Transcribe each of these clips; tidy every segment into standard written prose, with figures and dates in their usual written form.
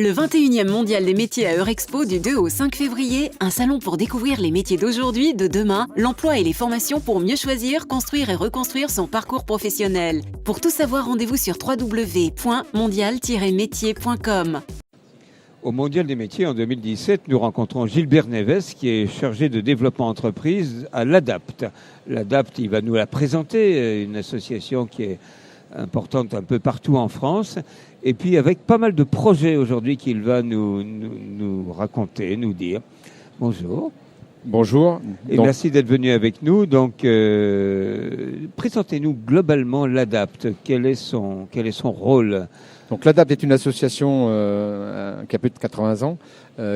Le 21e Mondial des métiers à Eurexpo du 2 au 5 février, un salon pour découvrir les métiers d'aujourd'hui, de demain, l'emploi et les formations pour mieux choisir, construire et reconstruire son parcours professionnel. Pour tout savoir, rendez-vous sur www.mondial-métier.com. Au Mondial des métiers en 2017, nous rencontrons Gilbert Neves qui est chargé de développement entreprise à l'ADAPT. L'ADAPT, il va nous la présenter, une association qui est importante un peu partout en France, et puis avec pas mal de projets aujourd'hui qu'il va nous raconter, nous dire. Bonjour. Bonjour. Et merci d'être venu avec nous. Donc, présentez-nous globalement l'ADAPT. Quel est son rôle ? Donc l'ADAPT est une association qui a plus de 80 ans,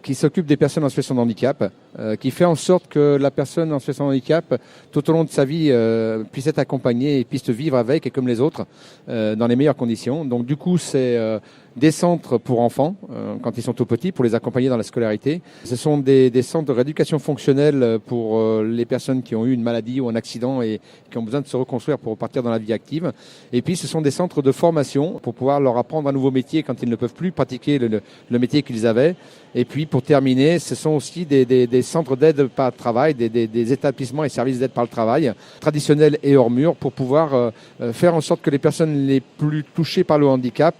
qui s'occupe des personnes en situation de handicap, qui fait en sorte que la personne en situation de handicap, tout au long de sa vie, puisse être accompagnée et puisse vivre avec et comme les autres, dans les meilleures conditions. Donc du coup, c'est des centres pour enfants, quand ils sont tout petits, pour les accompagner dans la scolarité. Ce sont des centres de rééducation fonctionnelle pour les personnes qui ont eu une maladie ou un accident et qui ont besoin de se reconstruire pour repartir dans la vie active. Et puis, ce sont des centres de formation pour pouvoir leur apprendre un nouveau métier quand ils ne peuvent plus pratiquer le métier qu'ils avaient. Et puis, pour terminer, ce sont aussi des centres d'aide par le travail, des établissements et services d'aide par le travail, traditionnels et hors mur, pour pouvoir faire en sorte que les personnes les plus touchées par le handicap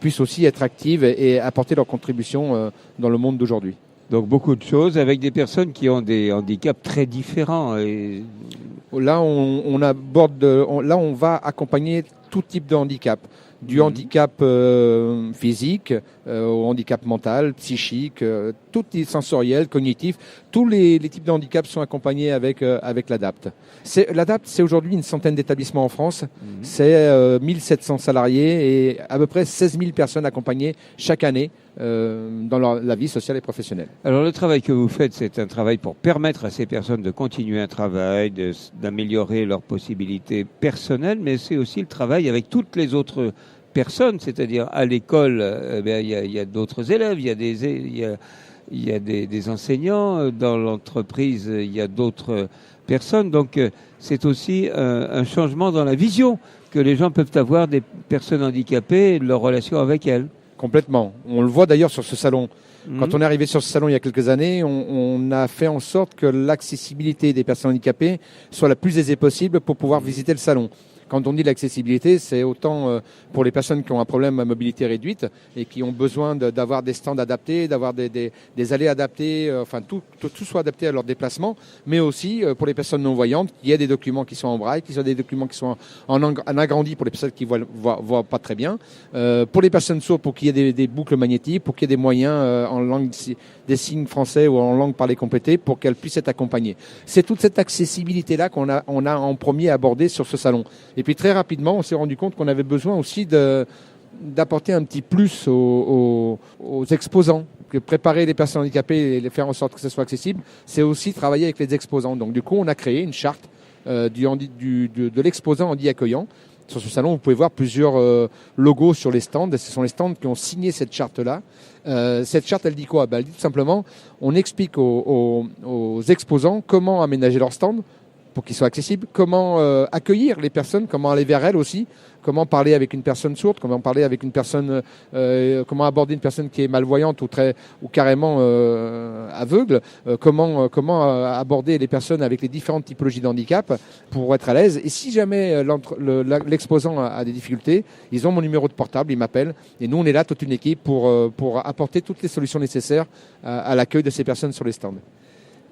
puissent aussi être actives et apporter leur contribution dans le monde d'aujourd'hui. Donc beaucoup de choses avec des personnes qui ont des handicaps très différents. Et... Là, on va accompagner tout type de handicap. Du handicap physique au handicap mental, psychique, tout sensoriel, cognitif. Tous les types de handicaps sont accompagnés avec l'ADAPT. L'ADAPT, c'est aujourd'hui une centaine d'établissements en France. C'est 1700 salariés et à peu près 16 000 personnes accompagnées chaque année dans la vie sociale et professionnelle. Alors le travail que vous faites, c'est un travail pour permettre à ces personnes de continuer un travail, d'améliorer leurs possibilités personnelles, mais c'est aussi le travail avec toutes les autres personnes, c'est-à-dire à l'école, il y a d'autres élèves, il y a des enseignants, dans l'entreprise, il y a d'autres personnes, donc c'est aussi un changement dans la vision que les gens peuvent avoir des personnes handicapées et de leur relation avec elles. Complètement. On le voit d'ailleurs sur ce salon. Quand on est arrivé sur ce salon il y a quelques années, on a fait en sorte que l'accessibilité des personnes handicapées soit la plus aisée possible pour pouvoir visiter le salon. Quand on dit l'accessibilité, c'est autant pour les personnes qui ont un problème à mobilité réduite et qui ont besoin d'avoir des stands adaptés, d'avoir des allées adaptées, enfin tout soit adapté à leur déplacement, mais aussi pour les personnes non-voyantes, qu'il y ait des documents qui sont en braille, qu'il y ait des documents qui sont en agrandi pour les personnes qui voient pas très bien, pour les personnes sourdes, pour qu'il y ait des boucles magnétiques, pour qu'il y ait des moyens en langue des signes français ou en langue parlée complétée pour qu'elles puissent être accompagnées. C'est toute cette accessibilité-là qu'on a en premier abordé sur ce salon. Et puis très rapidement, on s'est rendu compte qu'on avait besoin aussi d'apporter un petit plus aux exposants. Que préparer les personnes handicapées et les faire en sorte que ce soit accessible, c'est aussi travailler avec les exposants. Donc du coup, on a créé une charte de l'exposant handi accueillant. Sur ce salon, vous pouvez voir plusieurs logos sur les stands. Et ce sont les stands qui ont signé cette charte-là. Cette charte, elle dit quoi ? Elle dit tout simplement, on explique aux exposants comment aménager leur stand pour qu'ils soient accessibles, comment accueillir les personnes, comment aller vers elles aussi, comment parler avec une personne sourde, comment parler avec une personne, comment aborder une personne qui est malvoyante ou carrément aveugle, comment aborder les personnes avec les différentes typologies de handicap pour être à l'aise. Et si jamais l'exposant a des difficultés, ils ont mon numéro de portable, ils m'appellent et nous on est là toute une équipe pour apporter toutes les solutions nécessaires à l'accueil de ces personnes sur les stands.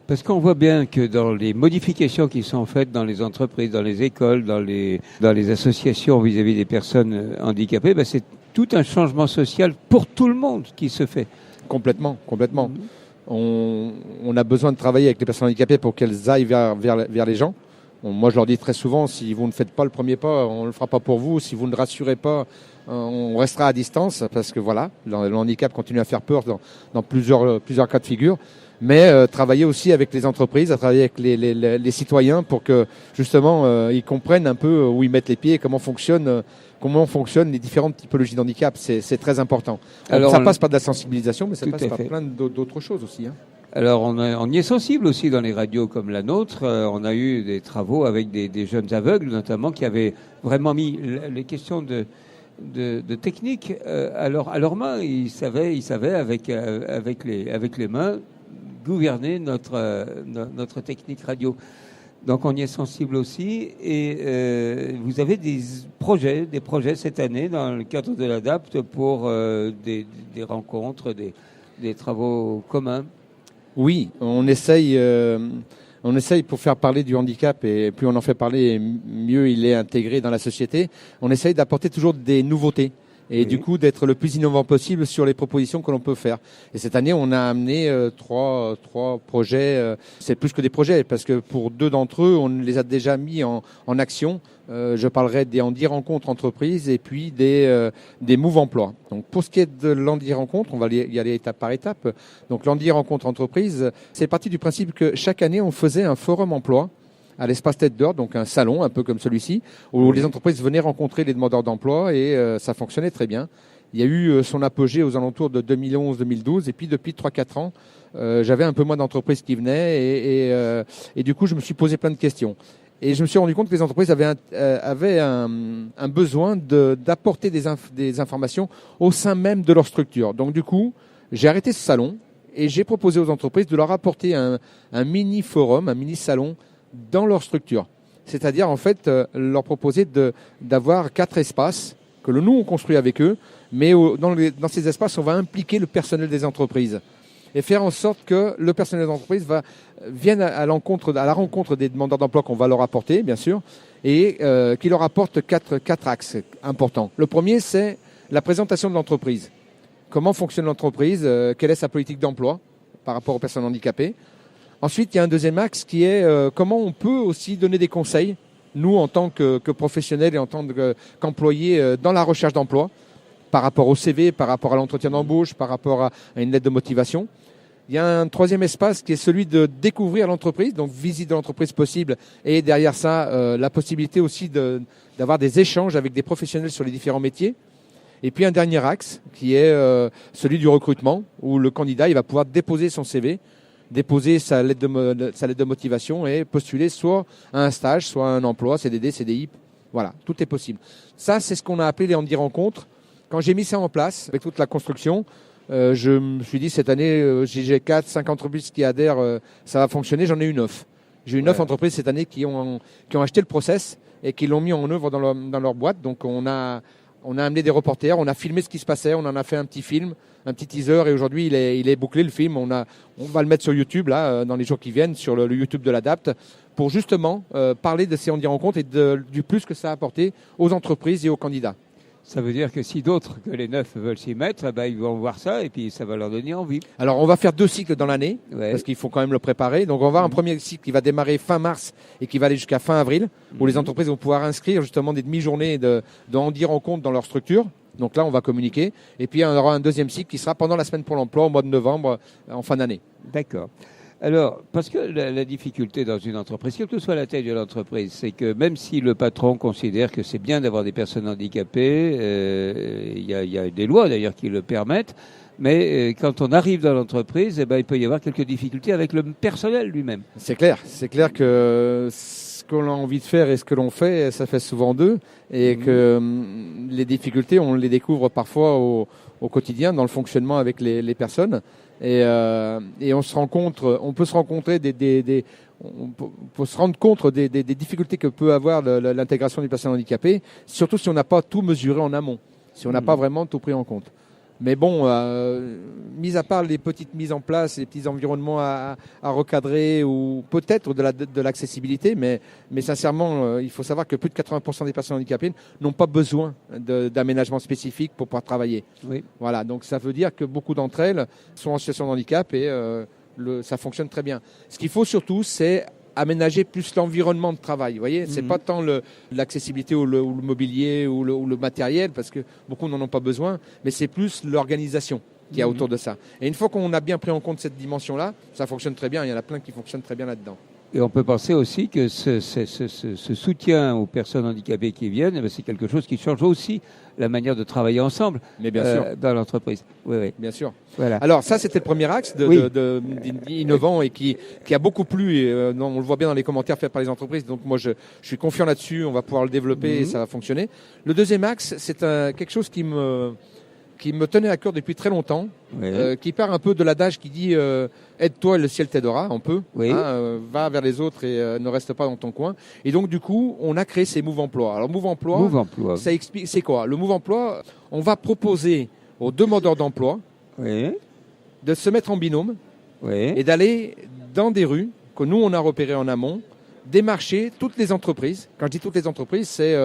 Parce qu'on voit bien que dans les modifications qui sont faites dans les entreprises, dans les écoles, dans les associations vis-à-vis des personnes handicapées, c'est tout un changement social pour tout le monde qui se fait. Complètement. On a besoin de travailler avec les personnes handicapées pour qu'elles aillent vers les gens. Moi, je leur dis très souvent, si vous ne faites pas le premier pas, on ne le fera pas pour vous. Si vous ne rassurez pas, on restera à distance parce que voilà, le handicap continue à faire peur dans plusieurs cas de figure. Mais travailler aussi avec les entreprises, à travailler avec les citoyens pour que justement ils comprennent un peu où ils mettent les pieds et comment fonctionnent les différentes typologies d'handicap. C'est très important. Alors, ça passe par de la sensibilisation, mais ça passe par plein d'autres choses aussi. Alors on y est sensible aussi dans les radios comme la nôtre. On a eu des travaux avec des jeunes aveugles notamment qui avaient vraiment mis les questions de technique à leurs mains. Ils savaient avec les mains gouverner notre technique radio. Donc on y est sensible aussi. Et vous avez des projets cette année dans le cadre de l'ADAPT pour des rencontres, des travaux communs. Oui, on essaye pour faire parler du handicap, et plus on en fait parler, mieux il est intégré dans la société. On essaye d'apporter toujours des nouveautés et du coup d'être le plus innovant possible sur les propositions que l'on peut faire. Et cette année, on a amené trois projets. C'est plus que des projets, parce que pour 2 d'entre eux, on les a déjà mis en action. Je parlerai des Handi Rencontres Entreprises et puis des Move Emploi. Donc pour ce qui est de l'Handi Rencontre, on va y aller étape par étape. Donc l'Handi Rencontres Entreprises, c'est parti du principe que chaque année, on faisait un forum emploi à l'espace Tête d'Or, donc un salon un peu comme celui-ci, où les entreprises venaient rencontrer les demandeurs d'emploi, et ça fonctionnait très bien. Il y a eu son apogée aux alentours de 2011-2012, et puis depuis 3-4 ans, j'avais un peu moins d'entreprises qui venaient, et du coup, je me suis posé plein de questions. Et je me suis rendu compte que les entreprises avaient un besoin d'apporter des informations au sein même de leur structure. Donc du coup, j'ai arrêté ce salon et j'ai proposé aux entreprises de leur apporter un mini-forum, un mini-salon dans leur structure. C'est-à-dire, en fait, leur proposer d'avoir 4 espaces que nous, on construit avec eux, mais dans ces espaces, on va impliquer le personnel des entreprises et faire en sorte que le personnel des entreprises vienne à la rencontre des demandeurs d'emploi qu'on va leur apporter, bien sûr, et qui leur apporte quatre axes importants. Le premier, c'est la présentation de l'entreprise. Comment fonctionne l'entreprise, quelle est sa politique d'emploi par rapport aux personnes handicapées. Ensuite, il y a un deuxième axe qui est comment on peut aussi donner des conseils, nous, en tant que professionnels et en tant qu'employés dans la recherche d'emploi, par rapport au CV, par rapport à l'entretien d'embauche, par rapport à une lettre de motivation. Il y a un troisième espace qui est celui de découvrir l'entreprise, donc visite de l'entreprise possible, et derrière ça, la possibilité aussi d'avoir des échanges avec des professionnels sur les différents métiers. Et puis un dernier axe qui est celui du recrutement, où le candidat il va pouvoir déposer son CV, déposer sa lettre de motivation et postuler soit à un stage, soit à un emploi, CDD, CDI. Voilà, tout est possible. Ça, c'est ce qu'on a appelé les Handi Rencontres. Quand j'ai mis ça en place, avec toute la construction, je me suis dit, cette année, j'ai 4-5 entreprises qui adhèrent, ça va fonctionner, j'en ai eu 9. J'ai eu 9 entreprises cette année qui ont acheté le process et qui l'ont mis en œuvre dans leur boîte. Donc on a amené des reporters, on a filmé ce qui se passait, on en a fait un petit film, un petit teaser, et aujourd'hui il est bouclé le film. On va le mettre sur YouTube là, dans les jours qui viennent, sur le YouTube de l'ADAPT, pour justement parler de ces Handi Rencontres et du plus que ça a apporté aux entreprises et aux candidats. Ça veut dire que si d'autres que les 9 veulent s'y mettre, ils vont voir ça et puis ça va leur donner envie. Alors on va faire 2 cycles dans l'année, parce qu'il faut quand même le préparer. Donc on va avoir un premier cycle qui va démarrer fin mars et qui va aller jusqu'à fin avril, où les entreprises vont pouvoir inscrire justement des demi-journées de Handi Rencontres dans leur structure. Donc là, on va communiquer. Et puis, on aura un deuxième cycle qui sera pendant la semaine pour l'emploi, au mois de novembre, en fin d'année. D'accord. Alors, parce que la difficulté dans une entreprise, quelle que soit la taille de l'entreprise, c'est que même si le patron considère que c'est bien d'avoir des personnes handicapées, il y a des lois d'ailleurs qui le permettent, mais quand on arrive dans l'entreprise, il peut y avoir quelques difficultés avec le personnel lui-même. C'est clair que ce qu'on a envie de faire et ce que l'on fait, ça fait souvent deux, et que les difficultés, on les découvre parfois au quotidien dans le fonctionnement avec les personnes. Et on peut se rendre compte des difficultés que peut avoir l'intégration des personnes handicapées, surtout si on n'a pas tout mesuré en amont, si on n'a pas vraiment tout pris en compte. Mais bon, mis à part les petites mises en place, les petits environnements à recadrer, ou peut-être de l'accessibilité, mais sincèrement, il faut savoir que plus de 80% des personnes handicapées n'ont pas besoin d'aménagement spécifique pour pouvoir travailler. Oui. Voilà, donc ça veut dire que beaucoup d'entre elles sont en situation de handicap et ça fonctionne très bien. Ce qu'il faut surtout, c'est aménager plus l'environnement de travail. Vous voyez, c'est pas tant l'accessibilité ou le mobilier ou le matériel, parce que beaucoup n'en ont pas besoin, mais c'est plus l'organisation qu'il y a autour de ça. Et une fois qu'on a bien pris en compte cette dimension-là, ça fonctionne très bien. Il y en a plein qui fonctionnent très bien là-dedans. Et on peut penser aussi que ce soutien aux personnes handicapées qui viennent, c'est quelque chose qui change aussi la manière de travailler ensemble dans l'entreprise. Oui. Bien sûr. Voilà. Alors ça, c'était le premier axe innovant et qui a beaucoup plu. Et, on le voit bien dans les commentaires faits par les entreprises. Donc moi, je suis confiant là-dessus. On va pouvoir le développer et ça va fonctionner. Le deuxième axe, c'est quelque chose qui me tenait à cœur depuis très longtemps, qui part un peu de l'adage qui dit aide-toi et le ciel t'aidera, un peu. Va vers les autres et ne reste pas dans ton coin. Et donc du coup, on a créé ces Move Emploi. Alors Move Emploi, ça explique, c'est quoi? Le Move Emploi, on va proposer aux demandeurs d'emploi de se mettre en binôme et d'aller dans des rues que nous on a repérées en amont, démarcher toutes les entreprises. Quand je dis toutes les entreprises, c'est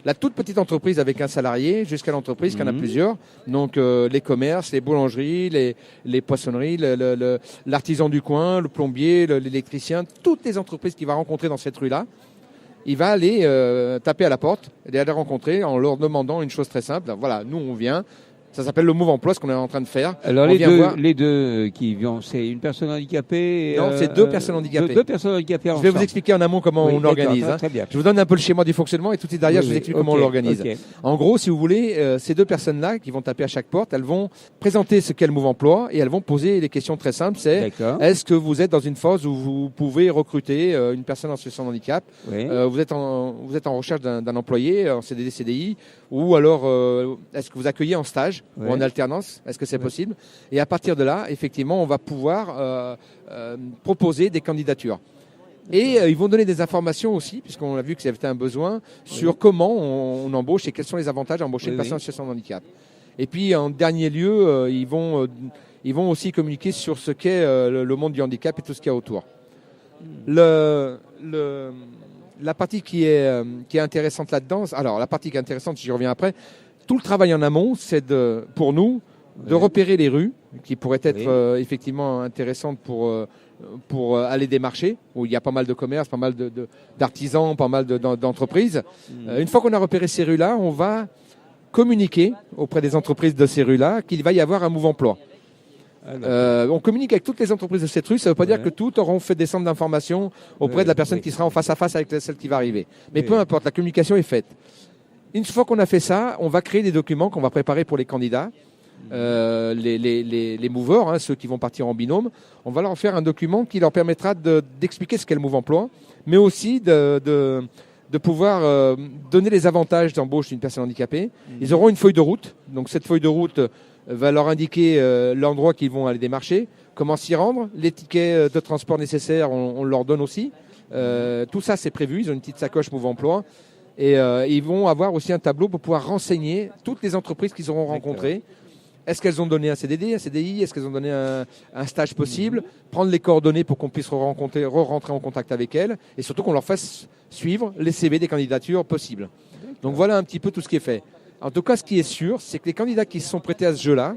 la toute petite entreprise avec un salarié jusqu'à l'entreprise qui en a plusieurs. Donc les commerces, les boulangeries, les poissonneries, l'artisan du coin, le plombier, l'électricien, toutes les entreprises qu'il va rencontrer dans cette rue-là. Il va aller taper à la porte et aller les rencontrer en leur demandant une chose très simple. Voilà, nous on vient. Ça s'appelle le Move Emploi, ce qu'on est en train de faire. Alors les deux qui viennent, c'est une personne handicapée. Non, c'est deux personnes handicapées. Deux personnes handicapées ensemble. Je vais vous expliquer en amont comment on organise. Très bien. Je vous donne un peu le schéma du fonctionnement et tout de suite derrière, je vous explique comment on l'organise. En gros, si vous voulez, ces deux personnes-là qui vont taper à chaque porte, elles vont présenter ce qu'est le Move Emploi et elles vont poser des questions très simples. C'est est-ce que vous êtes dans une phase où vous pouvez recruter une personne en situation de handicap? Vous êtes en recherche d'un employé en CDD, CDI, ou alors est-ce que vous accueillez en stage ou en alternance? Est-ce que c'est possible? Et à partir de là, effectivement, on va pouvoir proposer des candidatures. Et ils vont donner des informations aussi, puisqu'on a vu que c'était un besoin, sur comment on embauche et quels sont les avantages d'embaucher une personne en situation de handicap. Et puis, en dernier lieu, ils vont aussi communiquer sur ce qu'est le monde du handicap et tout ce qu'il y a autour. La partie qui est intéressante là-dedans, alors la partie qui est intéressante, j'y reviens après, tout le travail en amont, c'est pour nous de repérer les rues qui pourraient être effectivement intéressantes pour aller démarcher, où il y a pas mal de commerces, pas mal d'artisans, pas mal d'entreprises. Une fois qu'on a repéré ces rues-là, on va communiquer auprès des entreprises de ces rues-là qu'il va y avoir un Move Emploi. On communique avec toutes les entreprises de cette rue. Ça ne veut pas dire que toutes auront fait des centres d'information auprès de la personne qui sera en face à face avec celle qui va arriver. Mais peu importe, la communication est faite. Une fois qu'on a fait ça, on va créer des documents qu'on va préparer pour les candidats, les moveurs, ceux qui vont partir en binôme. On va leur faire un document qui leur permettra d'expliquer ce qu'est le Move Emploi, mais aussi de pouvoir donner les avantages d'embauche d'une personne handicapée. Ils auront une feuille de route. Donc cette feuille de route va leur indiquer l'endroit qu'ils vont aller démarcher, comment s'y rendre, les tickets de transport nécessaires, on leur donne aussi. Tout ça, c'est prévu. Ils ont une petite sacoche Move Emploi. Et ils vont avoir aussi un tableau pour pouvoir renseigner toutes les entreprises qu'ils auront rencontrées. Est-ce qu'elles ont donné un CDD, un CDI? Est-ce qu'elles ont donné un stage possible? Prendre les coordonnées pour qu'on puisse rentrer en contact avec elles. Et surtout qu'on leur fasse suivre les CV des candidatures possibles. Donc voilà un petit peu tout ce qui est fait. En tout cas, ce qui est sûr, c'est que les candidats qui se sont prêtés à ce jeu-là,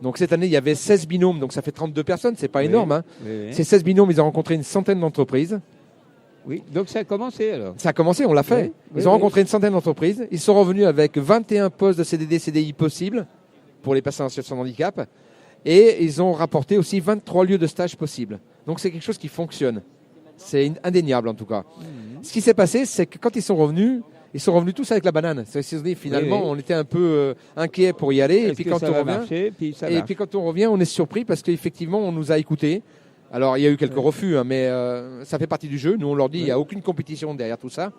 donc cette année, il y avait 16 binômes, donc ça fait 32 personnes, c'est pas énorme. Ces 16 binômes, ils ont rencontré une centaine d'entreprises. Oui, donc ça a commencé alors. Ça a commencé, on l'a fait. Ils ont rencontré une centaine d'entreprises. Ils sont revenus avec 21 postes de CDD, CDI possibles pour les personnes en situation de handicap. Et ils ont rapporté aussi 23 lieux de stage possibles. Donc c'est quelque chose qui fonctionne. C'est indéniable en tout cas. Ce qui s'est passé, c'est que quand ils sont revenus tous avec la banane. Finalement, on était un peu inquiets pour y aller. Et puis quand on revient, on est surpris parce qu'effectivement, on nous a écoutés. Alors, il y a eu quelques refus, mais ça fait partie du jeu. Nous, on leur dit, il n'y a aucune compétition derrière tout ça.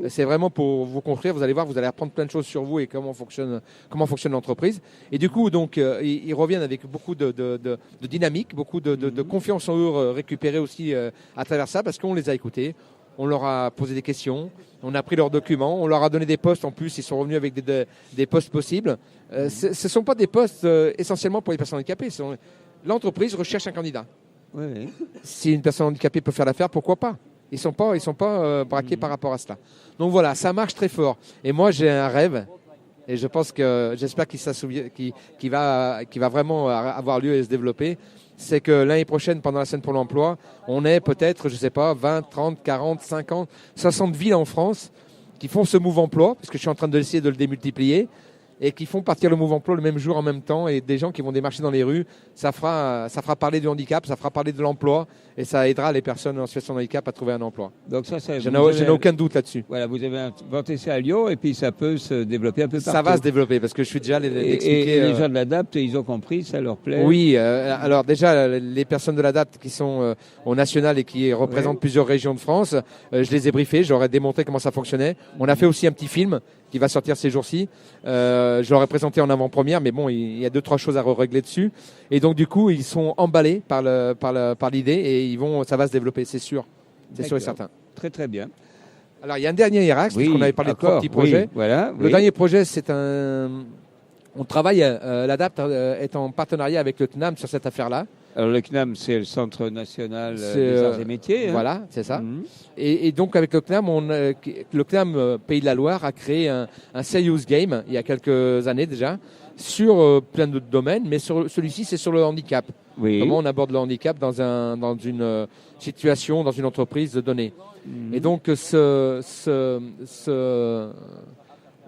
C'est vraiment pour vous construire. Vous allez voir, vous allez apprendre plein de choses sur vous et comment fonctionne l'entreprise. Et du coup, donc, ils reviennent avec beaucoup de dynamique, beaucoup de confiance en eux récupérée aussi à travers ça, parce qu'on les a écoutés. On leur a posé des questions, on a pris leurs documents, on leur a donné des postes en plus, ils sont revenus avec des postes possibles. Ce ne sont pas des postes essentiellement pour les personnes handicapées. L'entreprise recherche un candidat. Si une personne handicapée peut faire l'affaire, pourquoi pas? Ils sont pas braqués par rapport à cela. Donc voilà, ça marche très fort. Et moi, j'ai un rêve, et j'espère qu'il va vraiment avoir lieu et se développer. C'est que l'année prochaine, pendant la semaine pour l'emploi, on ait peut-être, 20, 30, 40, 50, 60 villes en France qui font ce Move Emploi, parce que je suis en train d'essayer de le démultiplier, et qui font partir le Move Emploi le même jour en même temps, et des gens qui vont démarcher dans les rues. Ça fera parler du handicap, ça fera parler de l'emploi, et ça aidera les personnes en situation de handicap à trouver un emploi. Donc ça, Je n'ai aucun doute là-dessus. Voilà, vous avez inventé ça à Lyon et puis ça peut se développer un peu partout. Ça va se développer parce que je suis déjà l'expliquer. Et les gens de l'ADAPT, ils ont compris, ça leur plaît. Oui, alors déjà les personnes de l'ADAPT qui sont au national et qui représentent plusieurs régions de France, je les ai briefés, je leur ai démontré comment ça fonctionnait. On a fait aussi un petit film qui va sortir ces jours-ci. Je leur ai présenté en avant-première, mais bon, il y a 2-3 choses à régler dessus. Et donc du coup, ils sont emballés par l'idée et ça va se développer, c'est sûr. C'est sûr et certain. Très très bien. Alors il y a un dernier axe, puisqu'on avait parlé de 3 petits projets. Oui, voilà, le dernier projet, on travaille, l'ADAPT est en partenariat avec le CNAM sur cette affaire-là. Alors le CNAM, c'est le Centre national des arts et métiers. Voilà, c'est ça. Et donc avec le CNAM, le CNAM Pays de la Loire a créé un serious game il y a quelques années déjà sur plein d'autres domaines, mais celui-ci c'est sur le handicap. Oui. Comment on aborde le handicap dans une situation, dans une entreprise donnée. Et donc ce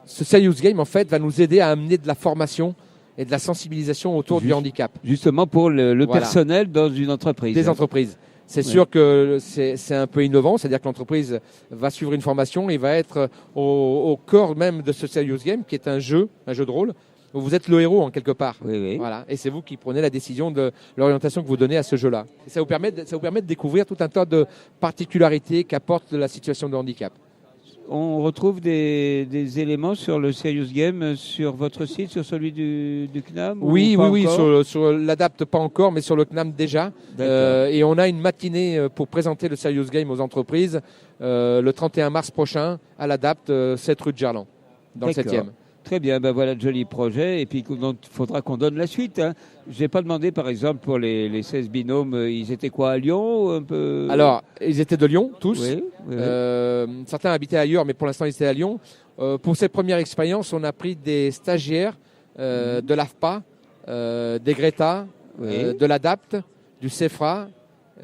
serious game en fait va nous aider à amener de la formation et de la sensibilisation autour du handicap. Justement pour le personnel dans une entreprise. Des entreprises. C'est sûr que c'est un peu innovant, c'est-à-dire que l'entreprise va suivre une formation et va être au cœur même de ce serious game qui est un jeu de rôle où vous êtes le héros en quelque part. Oui. Voilà. Et c'est vous qui prenez la décision de l'orientation que vous donnez à ce jeu-là. Et ça vous permet de découvrir tout un tas de particularités qu'apporte la situation de handicap. On retrouve des éléments sur le Serious Game sur votre site, sur celui du CNAM? Oui, sur l'ADAPT pas encore, mais sur le CNAM déjà. Et on a une matinée pour présenter le Serious Game aux entreprises le 31 mars prochain à l'ADAPT, 7 rue de Gerland, dans le 7e. Très bien, ben voilà de jolis projets. Et puis, il faudra qu'on donne la suite. Hein. Je n'ai pas demandé, par exemple, pour les 16 binômes, ils étaient quoi, à Lyon un peu... Alors, ils étaient de Lyon, tous. Oui. Certains habitaient ailleurs, mais pour l'instant, ils étaient à Lyon. Pour cette première expérience, on a pris des stagiaires de l'AFPA, des Greta, de l'ADAPT, du CEFRA.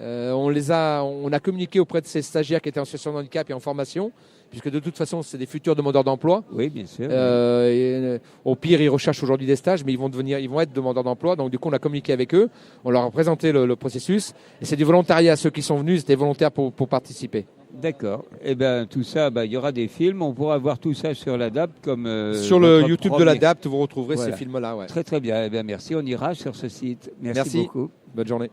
On a communiqué auprès de ces stagiaires qui étaient en situation de handicap et en formation, puisque de toute façon, c'est des futurs demandeurs d'emploi. Oui, bien sûr. Au pire, ils recherchent aujourd'hui des stages, mais ils vont être demandeurs d'emploi. Donc, du coup, on a communiqué avec eux. On leur a présenté le processus. Et c'est du volontariat. Ceux qui sont venus, c'était volontaire pour participer. D'accord. Eh bien, tout ça, il y aura des films. On pourra voir tout ça sur l'ADAPT. Sur le YouTube de l'ADAPT, vous retrouverez ces films-là. Ouais. Très, très bien. Eh bien, merci. On ira sur ce site. Merci beaucoup. Bonne journée.